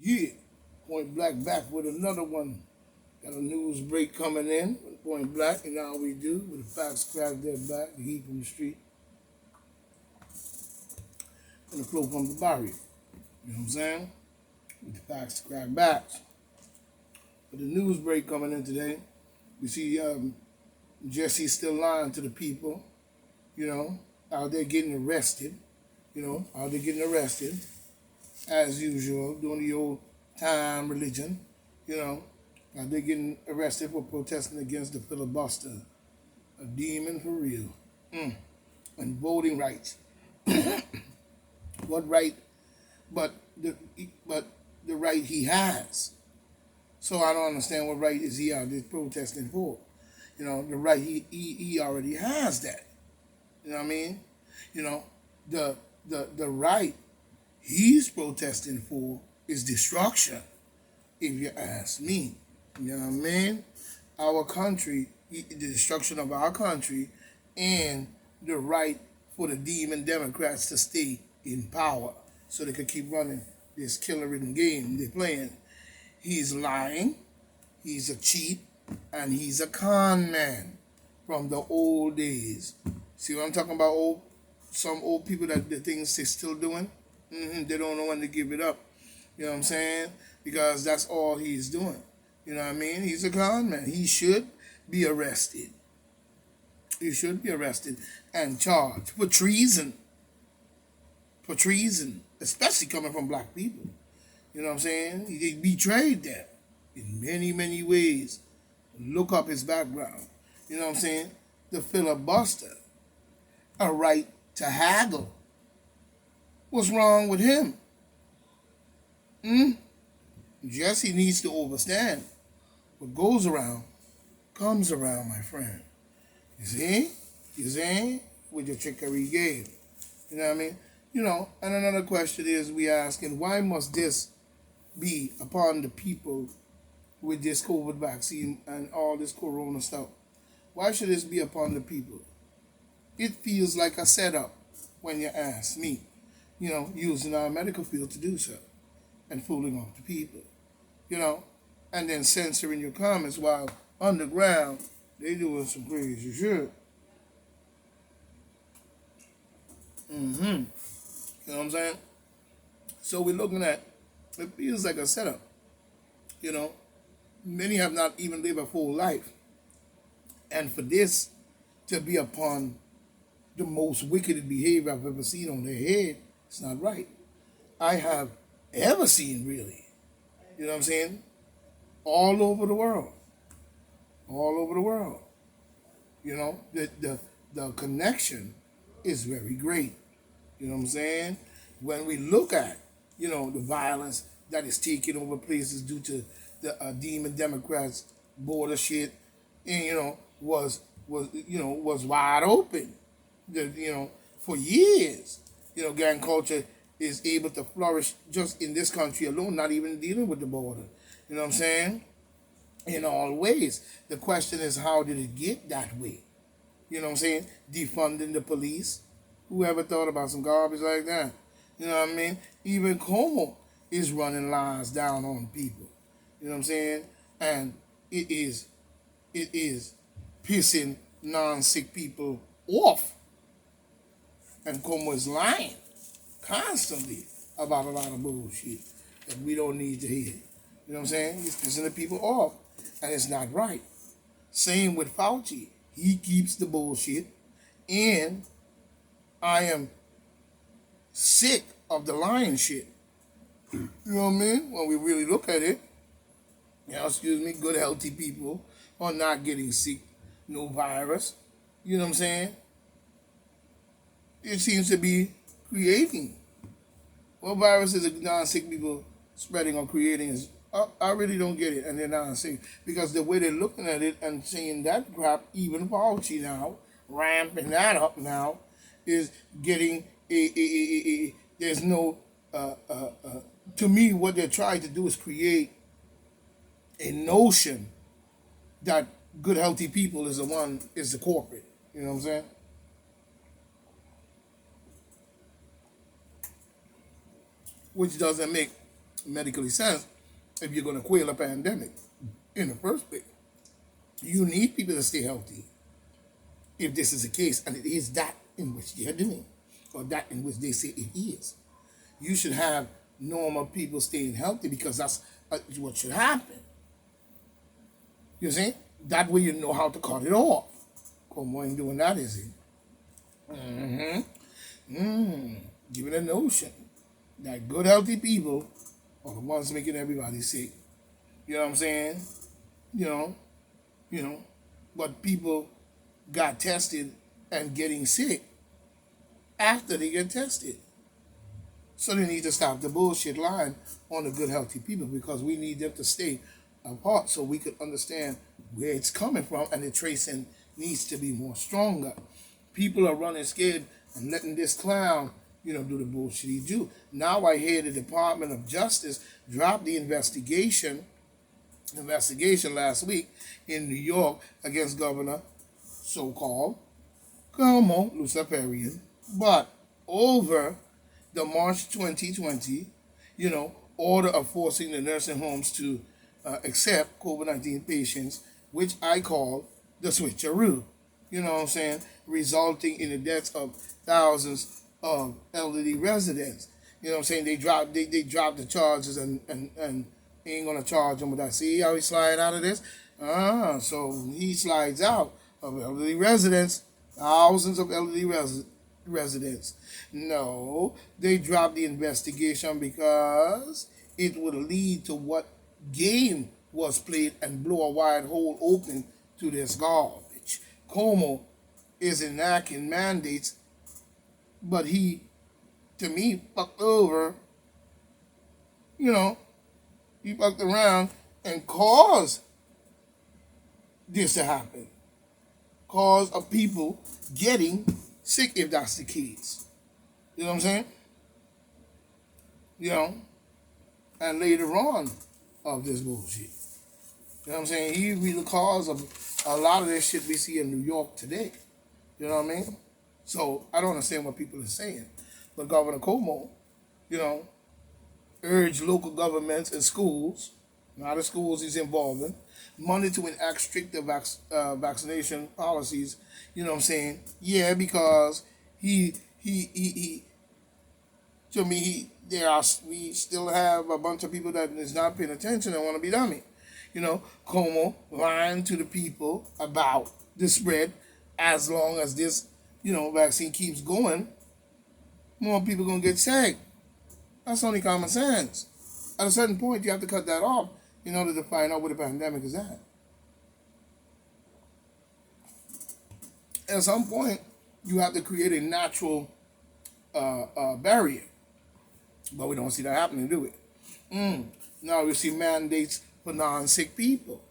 Yeah, Point Black back with another one. Got a news break coming in with Point Black, and now we do with the facts crack their back, the heat from the street, and the flow from the barrio. You know what I'm saying? With the facts crack backs. With the news break coming in today, we see Jesse still lying to the people, you know, out there getting arrested, out there getting arrested, as usual, doing the old time religion, you know, out there getting arrested for protesting against the filibuster. A demon for real. And voting rights. What right? But the but the right he has. So I don't understand what right is he out there protesting for. The right he already has that. You know what I mean? You know, the right he's protesting for is destruction, if you ask me. You know what I mean? Our country, the destruction of our country, and the right for the demon Democrats to stay in power so they could keep running this killer-ridden game they're playing. He's lying, he's a cheat, and he's a con man from the old days. See what I'm talking about? Some old people that the things they're still doing, they don't know when to give it up. You know what I'm saying? Because that's all he's doing. You know what I mean? He's a con man. He should be arrested. He should be arrested and charged for treason. For treason, especially coming from black people. You know what I'm saying? He betrayed them in many, many ways. Look up his background. You know what I'm saying? The filibuster, a right to haggle. What's wrong with him? Jesse needs to understand. What goes around comes around, my friend. You see? You see? With your trickery game. You know what I mean? And another question is we asking, why must this be upon the people with this COVID vaccine and all this corona stuff? Why should this be upon the people? It feels like a setup when you ask me, using our medical field to do so and fooling off the people, and then censoring your comments while underground they doing some crazy shit. You know what I'm saying? So we're looking at, it feels like a setup. Many have not even lived a full life. And for this to be upon the most wicked behavior I've ever seen on their head, it's not right. I have ever seen, really. You know what I'm saying? All over the world. All over the world. The connection is very great. You know what I'm saying? When we look at, the violence that is taking over places due to the demon Democrats border shit, and was wide open. For years, gang culture is able to flourish just in this country alone, not even dealing with the border. You know what I'm saying? In all ways. The question is, how did it get that way? You know what I'm saying? Defunding the police. Whoever thought about some garbage like that? You know what I mean? Even Como is running lines down on people. You know what I'm saying? And it is pissing non-sick people off. And Como is lying constantly about a lot of bullshit that we don't need to hear. You know what I'm saying? He's pissing the people off. And it's not right. Same with Fauci. He keeps the bullshit. And I am sick of the lying shit. You know what I mean? When we really look at it, good healthy people are not getting sick. No virus. You know what I'm saying? It seems to be creating. What virus is non-sick people spreading or creating is, I really don't get it, and they're non-sick. Because the way they're looking at it and saying that crap, even Fauci now, ramping that up now, is getting there's no, to me, what they're trying to do is create a notion that good healthy people is the corporate. You know what I'm saying? Which doesn't make medically sense if you're going to quail a pandemic in the first place. You need people to stay healthy if this is the case, and it is that in which they are doing, or that in which they say it is. You should have normal people staying healthy because that's what should happen. You see? That way you know how to cut it off. Como ain't doing that, is he? Give it a notion that good, healthy people are the ones making everybody sick. You know what I'm saying? You know, but people got tested and getting sick after they get tested. So they need to stop the bullshit line on the good, healthy people because we need them to stay apart so we could understand where it's coming from, and the tracing needs to be more stronger. People are running scared and letting this clown, do the bullshit he do. Now I hear the Department of Justice drop the investigation last week in New York against Governor so-called Cuomo Luciferian, but over the March 2020, order of forcing the nursing homes to accept COVID-19 patients, which I call the switcheroo. You know what I'm saying? Resulting in the deaths of thousands of elderly residents. You know what I'm saying? They dropped the charges and ain't gonna charge them with that. See how he slide out of this? So he slides out of elderly residents, thousands of elderly residents. No, they dropped the investigation because it would lead to what game was played and blow a wide hole open to this garbage. Cuomo is enacting mandates, but he, to me, fucked over, he fucked around and caused this to happen. Cause of people getting sick, if that's the case. You know what I'm saying? And later on of this bullshit. You know what I'm saying? He be the cause of a lot of this shit we see in New York today. You know what I mean? So I don't understand what people are saying. But Governor Cuomo, urged local governments and schools, not the schools he's involved in, money to enact stricter vaccination policies. You know what I'm saying? Yeah, because we still have a bunch of people that is not paying attention and want to be dummy. Cuomo lying to the people about the spread. As long as this, vaccine keeps going, more people gonna get sick. That's only common sense. At a certain point, you have to cut that off in order to find out where the pandemic is at. At some point, you have to create a natural barrier. But we don't see that happening, do we? Now we see mandates for non-sick people.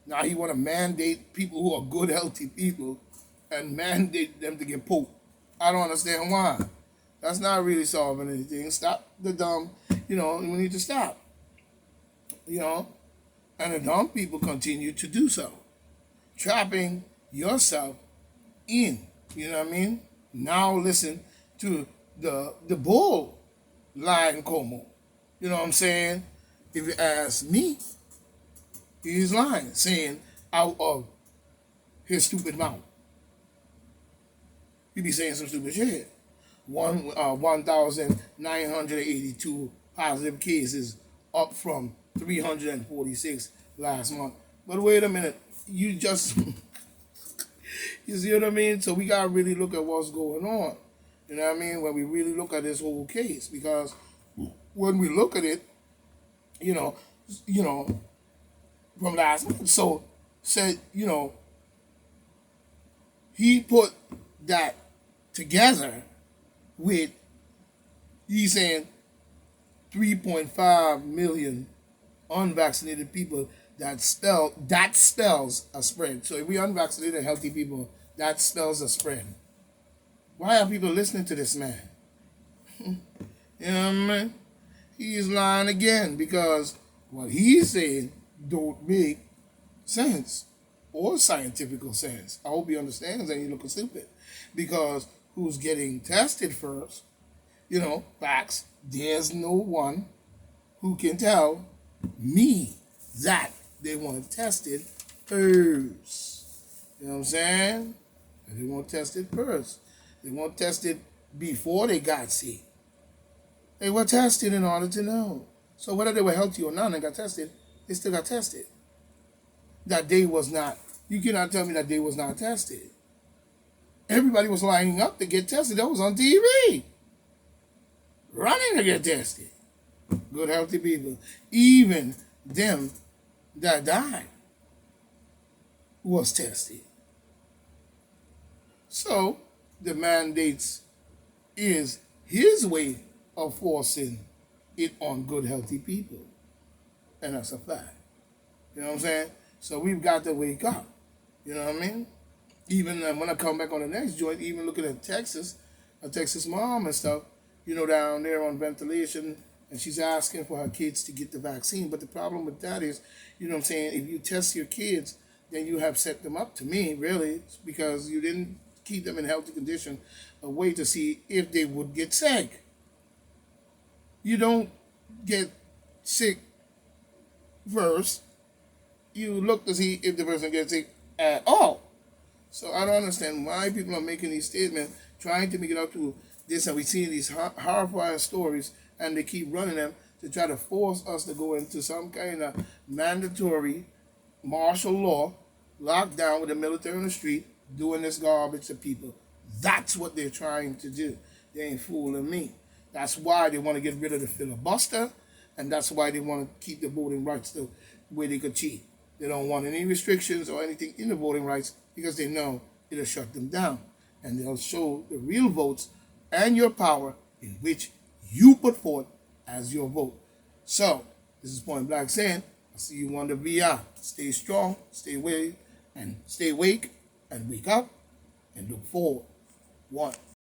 Now he want to mandate people who are good, healthy people and mandate them to get poked. I don't understand why. That's not really solving anything. Stop the dumb. We need to stop. And the dumb people continue to do so. Trapping yourself in. You know what I mean? Now listen to the bull lying Cuomo. You know what I'm saying? If you ask me, he's lying, saying out of his stupid mouth. He be saying some stupid shit. 1,982 positive cases, up from 346 last month. But wait a minute, you see what I mean? So we gotta really look at what's going on. You know what I mean? When we really look at this whole case, because when we look at it, from last month, so said, he put that together with, he's saying 3.5 million unvaccinated people that spells a spread. So if we unvaccinated healthy people, that spells a spread. Why are people listening to this man? You know what I mean? He's lying again because what he's saying don't make sense or scientific sense. I hope he understands and he's looking stupid. Because who's getting tested first, facts, there's no one who can tell me that they want to test it first. You know what I'm saying? And they want to test it first. They want to test it before they got sick. They were tested in order to know. So whether they were healthy or not and got tested, they still got tested. That day was not. You cannot tell me that day was not tested. Everybody was lining up to get tested. That was on TV. Running to get tested. Good, healthy people. Even them that died was tested. So the mandates is his way of forcing it on good, healthy people. And that's a fact. You know what I'm saying? So we've got to wake up. You know what I mean? Even when I come back on the next joint, even looking at Texas, a Texas mom and stuff, you know, down there on ventilation, and she's asking for her kids to get the vaccine. But the problem with that is, you know what I'm saying, if you test your kids, then you have set them up, to me, really, because you didn't keep them in healthy condition, a way to see if they would get sick. You don't get sick first. You look to see if the person gets sick at all. So I don't understand why people are making these statements, trying to make it up to this, and we see these horrifying stories, and they keep running them to try to force us to go into some kind of mandatory martial law, lockdown with the military on the street, doing this garbage to people. That's what they're trying to do. They ain't fooling me. That's why they want to get rid of the filibuster, and that's why they want to keep the voting rights the way they could cheat. They don't want any restrictions or anything in the voting rights because they know it'll shut them down. And they'll show the real votes and your power in which you put forth as your vote. So, this is Point Black saying, I'll see you on the VR. Stay strong, stay awake, and wake up, and look forward. One.